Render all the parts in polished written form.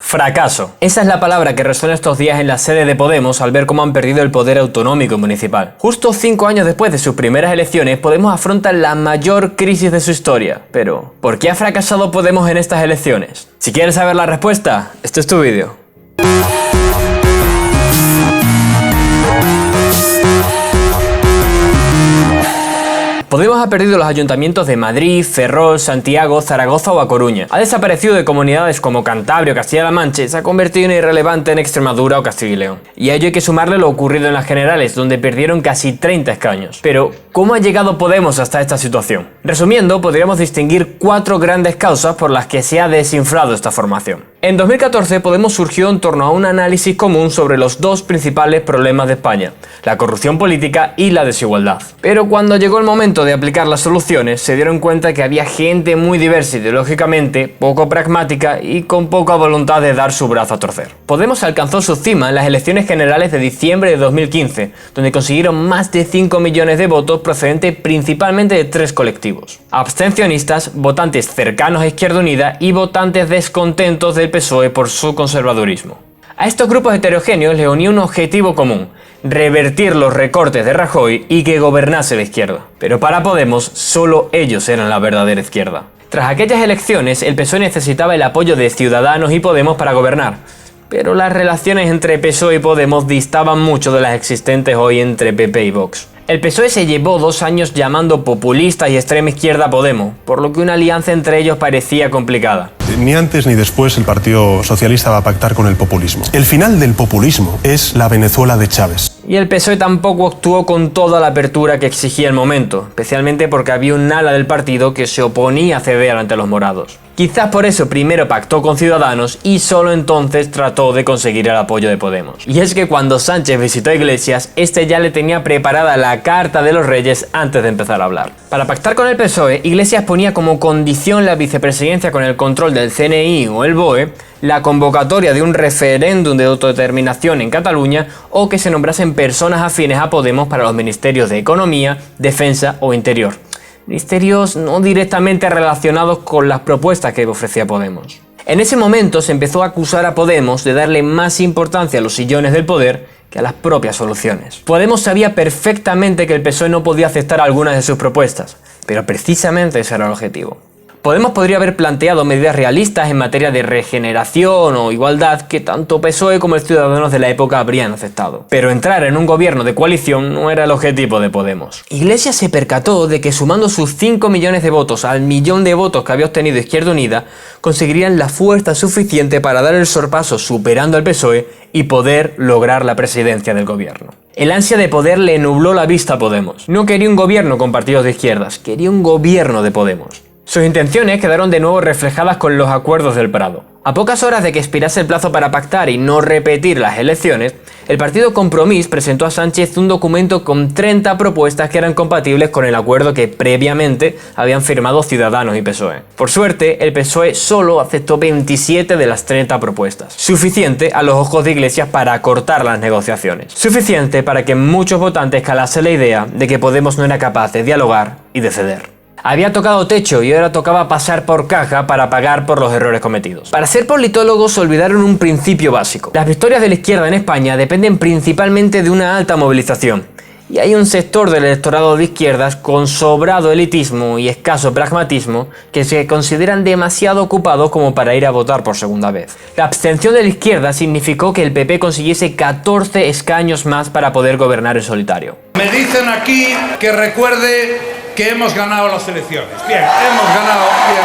Fracaso. Esa es la palabra que resuena estos días en la sede de Podemos al ver cómo han perdido el poder autonómico y municipal. Justo 5 años después de sus primeras elecciones, Podemos afronta la mayor crisis de su historia. Pero, ¿por qué ha fracasado Podemos en estas elecciones? Si quieres saber la respuesta, este es tu vídeo. Podemos ha perdido los ayuntamientos de Madrid, Ferrol, Santiago, Zaragoza o A Coruña. Ha desaparecido de comunidades como Cantabria o Castilla-La Mancha y se ha convertido en irrelevante en Extremadura o Castilla y León. Y a ello hay que sumarle lo ocurrido en las generales, donde perdieron casi 30 escaños. Pero, ¿cómo ha llegado Podemos hasta esta situación? Resumiendo, podríamos distinguir 4 grandes causas por las que se ha desinflado esta formación. En 2014, Podemos surgió en torno a un análisis común sobre los 2 principales problemas de España, la corrupción política y la desigualdad. Pero cuando llegó el momento de aplicar las soluciones, se dieron cuenta que había gente muy diversa ideológicamente, poco pragmática y con poca voluntad de dar su brazo a torcer. Podemos alcanzó su cima en las elecciones generales de diciembre de 2015, donde consiguieron más de 5 millones de votos procedentes principalmente de 3 colectivos: abstencionistas, votantes cercanos a Izquierda Unida y votantes descontentos del PSOE por su conservadurismo. A estos grupos heterogéneos les unía un objetivo común: revertir los recortes de Rajoy y que gobernase la izquierda. Pero para Podemos, solo ellos eran la verdadera izquierda. Tras aquellas elecciones, el PSOE necesitaba el apoyo de Ciudadanos y Podemos para gobernar. Pero las relaciones entre PSOE y Podemos distaban mucho de las existentes hoy entre PP y Vox. El PSOE se llevó 2 años llamando populista y extrema izquierda a Podemos, por lo que una alianza entre ellos parecía complicada. Ni antes ni después el Partido Socialista va a pactar con el populismo. El final del populismo es la Venezuela de Chávez. Y el PSOE tampoco actuó con toda la apertura que exigía el momento, especialmente porque había un ala del partido que se oponía a ceder ante los morados. Quizás por eso primero pactó con Ciudadanos y solo entonces trató de conseguir el apoyo de Podemos. Y es que cuando Sánchez visitó a Iglesias, este ya le tenía preparada la carta de los Reyes antes de empezar a hablar. Para pactar con el PSOE, Iglesias ponía como condición la vicepresidencia con el control del CNI o el BOE, la convocatoria de un referéndum de autodeterminación en Cataluña o que se nombrasen personas afines a Podemos para los ministerios de Economía, Defensa o Interior. Ministerios no directamente relacionados con las propuestas que ofrecía Podemos. En ese momento se empezó a acusar a Podemos de darle más importancia a los sillones del poder que a las propias soluciones. Podemos sabía perfectamente que el PSOE no podía aceptar algunas de sus propuestas, pero precisamente ese era el objetivo. Podemos podría haber planteado medidas realistas en materia de regeneración o igualdad que tanto PSOE como el Ciudadanos de la época habrían aceptado. Pero entrar en un gobierno de coalición no era el objetivo de Podemos. Iglesias se percató de que sumando sus 5 millones de votos al millón de votos que había obtenido Izquierda Unida, conseguirían la fuerza suficiente para dar el sorpaso superando al PSOE y poder lograr la presidencia del gobierno. El ansia de poder le nubló la vista a Podemos. No quería un gobierno con partidos de izquierdas, quería un gobierno de Podemos. Sus intenciones quedaron de nuevo reflejadas con los acuerdos del Prado. A pocas horas de que expirase el plazo para pactar y no repetir las elecciones, el partido Compromís presentó a Sánchez un documento con 30 propuestas que eran compatibles con el acuerdo que previamente habían firmado Ciudadanos y PSOE. Por suerte, el PSOE solo aceptó 27 de las 30 propuestas, suficiente a los ojos de Iglesias para acortar las negociaciones, suficiente para que muchos votantes calase la idea de que Podemos no era capaz de dialogar y de ceder. Había tocado techo y ahora tocaba pasar por caja para pagar por los errores cometidos. Para ser politólogos olvidaron un principio básico. Las victorias de la izquierda en España dependen principalmente de una alta movilización. Y hay un sector del electorado de izquierdas con sobrado elitismo y escaso pragmatismo que se consideran demasiado ocupados como para ir a votar por segunda vez. La abstención de la izquierda significó que el PP consiguiese 14 escaños más para poder gobernar en solitario. Me dicen aquí que recuerde que hemos ganado las elecciones. Bien, hemos ganado. Bien.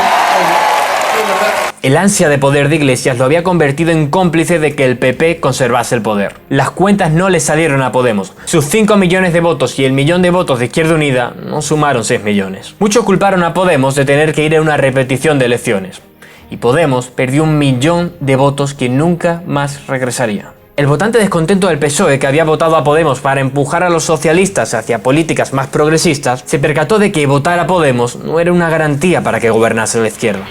El ansia de poder de Iglesias lo había convertido en cómplice de que el PP conservase el poder. Las cuentas no le salieron a Podemos. Sus 5 millones de votos y el millón de votos de Izquierda Unida no sumaron 6 millones. Muchos culparon a Podemos de tener que ir a una repetición de elecciones. Y Podemos perdió 1 millón de votos que nunca más regresaría. El votante descontento del PSOE, que había votado a Podemos para empujar a los socialistas hacia políticas más progresistas, se percató de que votar a Podemos no era una garantía para que gobernase la izquierda.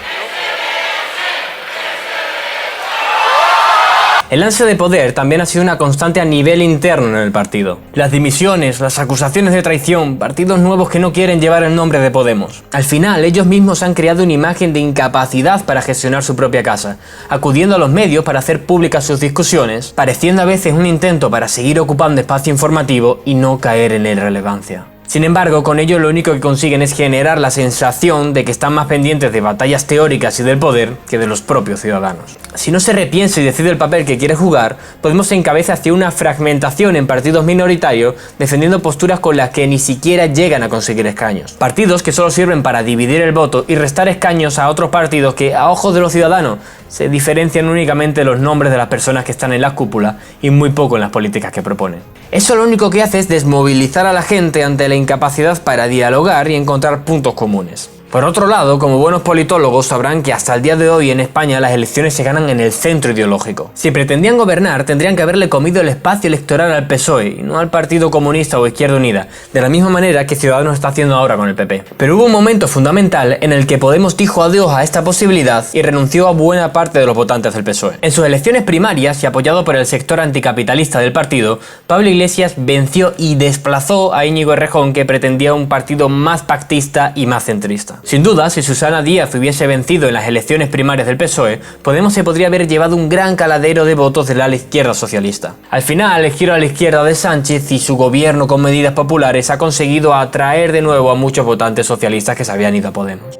El ansia de poder también ha sido una constante a nivel interno en el partido. Las dimisiones, las acusaciones de traición, partidos nuevos que no quieren llevar el nombre de Podemos. Al final, ellos mismos han creado una imagen de incapacidad para gestionar su propia casa, acudiendo a los medios para hacer públicas sus discusiones, pareciendo a veces un intento para seguir ocupando espacio informativo y no caer en la irrelevancia. Sin embargo, con ello lo único que consiguen es generar la sensación de que están más pendientes de batallas teóricas y del poder que de los propios ciudadanos. Si no se repiensa y decide el papel que quiere jugar, Podemos se encabeza hacia una fragmentación en partidos minoritarios, defendiendo posturas con las que ni siquiera llegan a conseguir escaños. Partidos que solo sirven para dividir el voto y restar escaños a otros partidos que, a ojos de los ciudadanos, se diferencian únicamente en los nombres de las personas que están en la cúpula y muy poco en las políticas que proponen. Eso lo único que hace es desmovilizar a la gente ante la incapacidad para dialogar y encontrar puntos comunes. Por otro lado, como buenos politólogos sabrán que hasta el día de hoy en España las elecciones se ganan en el centro ideológico. Si pretendían gobernar, tendrían que haberle comido el espacio electoral al PSOE y no al Partido Comunista o Izquierda Unida, de la misma manera que Ciudadanos está haciendo ahora con el PP. Pero hubo un momento fundamental en el que Podemos dijo adiós a esta posibilidad y renunció a buena parte de los votantes del PSOE. En sus elecciones primarias y apoyado por el sector anticapitalista del partido, Pablo Iglesias venció y desplazó a Íñigo Errejón, que pretendía un partido más pactista y más centrista. Sin duda, si Susana Díaz hubiese vencido en las elecciones primarias del PSOE, Podemos se podría haber llevado un gran caladero de votos de la izquierda socialista. Al final, el giro a la izquierda de Sánchez y su gobierno con medidas populares ha conseguido atraer de nuevo a muchos votantes socialistas que se habían ido a Podemos.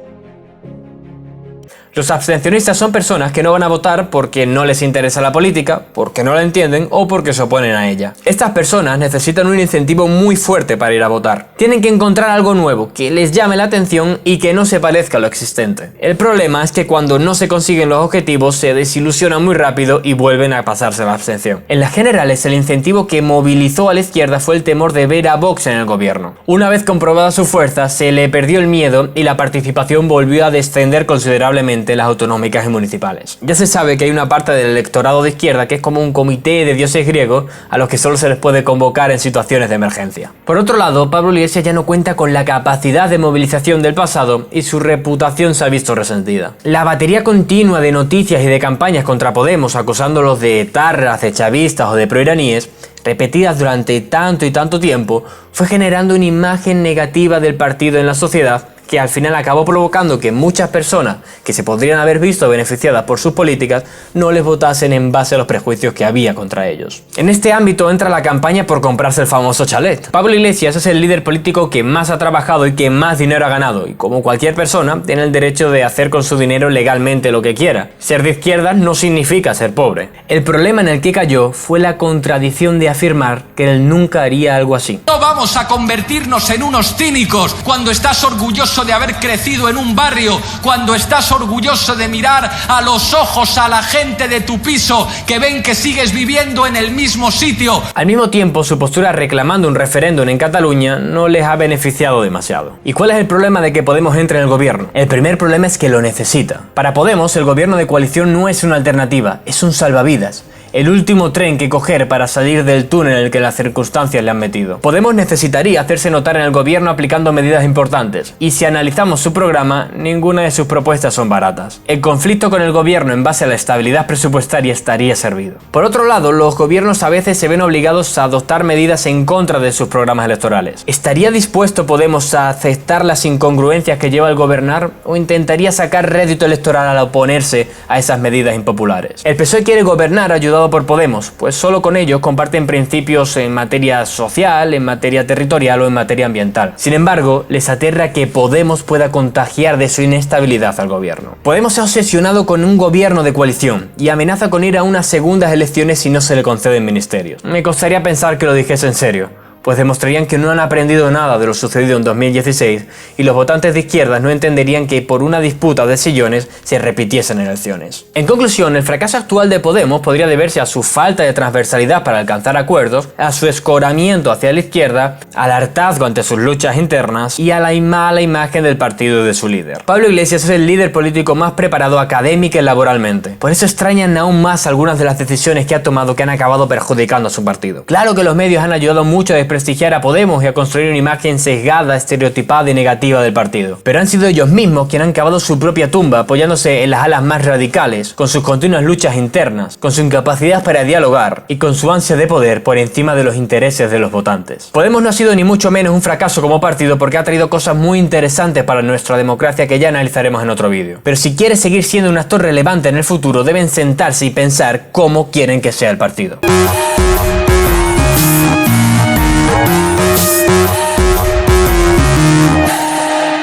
Los abstencionistas son personas que no van a votar porque no les interesa la política, porque no la entienden o porque se oponen a ella. Estas personas necesitan un incentivo muy fuerte para ir a votar. Tienen que encontrar algo nuevo, que les llame la atención y que no se parezca a lo existente. El problema es que cuando no se consiguen los objetivos se desilusionan muy rápido y vuelven a pasarse a la abstención. En las generales, el incentivo que movilizó a la izquierda fue el temor de ver a Vox en el gobierno. Una vez comprobada su fuerza, se le perdió el miedo y la participación volvió a descender considerablemente las autonómicas y municipales. Ya se sabe que hay una parte del electorado de izquierda que es como un comité de dioses griegos a los que solo se les puede convocar en situaciones de emergencia. Por otro lado, Pablo Iglesias ya no cuenta con la capacidad de movilización del pasado y su reputación se ha visto resentida. La batería continua de noticias y de campañas contra Podemos acusándolos de etarras, de chavistas o de proiraníes, repetidas durante tanto y tanto tiempo, fue generando una imagen negativa del partido en la sociedad que al final acabó provocando que muchas personas que se podrían haber visto beneficiadas por sus políticas no les votasen en base a los prejuicios que había contra ellos. En este ámbito entra la campaña por comprarse el famoso chalet. Pablo Iglesias es el líder político que más ha trabajado y que más dinero ha ganado, y como cualquier persona tiene el derecho de hacer con su dinero legalmente lo que quiera. Ser de izquierdas no significa ser pobre. El problema en el que cayó fue la contradicción de afirmar que él nunca haría algo así. No vamos a convertirnos en unos cínicos cuando estás orgulloso de haber crecido en un barrio, cuando estás orgulloso de mirar a los ojos a la gente de tu piso que ven que sigues viviendo en el mismo sitio. Al mismo tiempo, su postura reclamando un referéndum en Cataluña no les ha beneficiado demasiado. ¿Y cuál es el problema de que Podemos entre en el gobierno? El primer problema es que lo necesita. Para Podemos, el gobierno de coalición no es una alternativa, es un salvavidas. El último tren que coger para salir del túnel en el que las circunstancias le han metido. Podemos necesitaría hacerse notar en el gobierno aplicando medidas importantes, y si analizamos su programa, ninguna de sus propuestas son baratas. El conflicto con el gobierno en base a la estabilidad presupuestaria estaría servido. Por otro lado, los gobiernos a veces se ven obligados a adoptar medidas en contra de sus programas electorales. ¿Estaría dispuesto Podemos a aceptar las incongruencias que lleva el gobernar o intentaría sacar rédito electoral al oponerse a esas medidas impopulares? El PSOE quiere gobernar ayudado por Podemos, pues solo con ellos comparten principios en materia social, en materia territorial o en materia ambiental. Sin embargo, les aterra que Podemos pueda contagiar de su inestabilidad al gobierno. Podemos se ha obsesionado con un gobierno de coalición y amenaza con ir a unas segundas elecciones si no se le conceden ministerios. Me costaría pensar que lo dijese en serio, pues demostrarían que no han aprendido nada de lo sucedido en 2016 y los votantes de izquierdas no entenderían que por una disputa de sillones se repitiesen elecciones. En conclusión, el fracaso actual de Podemos podría deberse a su falta de transversalidad para alcanzar acuerdos, a su escoramiento hacia la izquierda, al hartazgo ante sus luchas internas y a la mala imagen del partido y de su líder. Pablo Iglesias es el líder político más preparado académica y laboralmente. Por eso extrañan aún más algunas de las decisiones que ha tomado que han acabado perjudicando a su partido. Claro que los medios han ayudado mucho a desprestigiar a Podemos y a construir una imagen sesgada, estereotipada y negativa del partido. Pero han sido ellos mismos quienes han cavado su propia tumba, apoyándose en las alas más radicales, con sus continuas luchas internas, con su incapacidad para dialogar y con su ansia de poder por encima de los intereses de los votantes. Podemos no ha sido ni mucho menos un fracaso como partido porque ha traído cosas muy interesantes para nuestra democracia que ya analizaremos en otro vídeo. Pero si quiere seguir siendo un actor relevante en el futuro, deben sentarse y pensar cómo quieren que sea el partido.